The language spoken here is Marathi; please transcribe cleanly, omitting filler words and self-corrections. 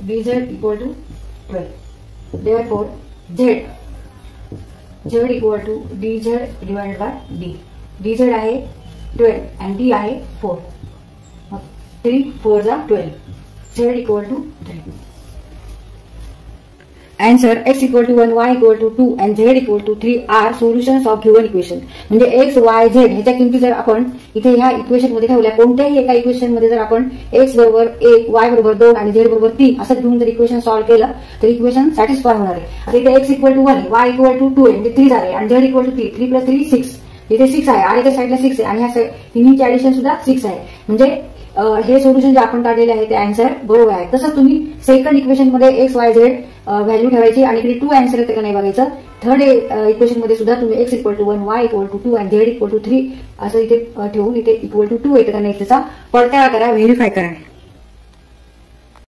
dz equal to 12. Therefore z equal to dz divided by d. dz आहे 12 and d आहे 4. 3 4 जा 12. z equal to 3. Answer x equal to 1, y equal to 2 and z equal to 3 are solutions of given equation. म्हणजे x, y, z ह्याच्या किमती जर आपण इथे ह्या इक्वेशन मध्ये ठेवल्या, कोणत्याही एका इक्वेशन मध्ये जर आपण x बरोबर 1, y बरोबर 2 आणि z बरोबर 3 असं घेऊन जर इक्वेशन सॉल्व्ह केलं तर इक्वेशन सॅटिस्फाय होणार आहे. आता इथे x equal to 1, y equal to 2 म्हणजे 3 झाले आणि z इक्वल टू 3, 3 प्लस 3 6. इथे 6 आहे आणि त्या साईडला 6 आहे आणि ह्या तिन्हीचे ऍडिशन सुद्धा 6 आहे. म्हणजे हे सोल्युशन जे आपण काढलेले आहे ते आन्सर बरोबर आहे. तसंच तुम्ही सेकंड इक्वेशन मध्ये एक्स वाय झेड व्हॅल्यू ठेवायची आणि इकडे 2 आन्सर येते का नाही बघायचं. थर्ड इक्वेशन मध्ये सुद्धा तुम्ही x equal to 1, y equal to 2 आणि झेड इक्वल टू 3 असं इथे ठेवून इथे इक्वल टू 2 येते का नाही त्याचा पडताळा करा, व्हेरीफाय करा.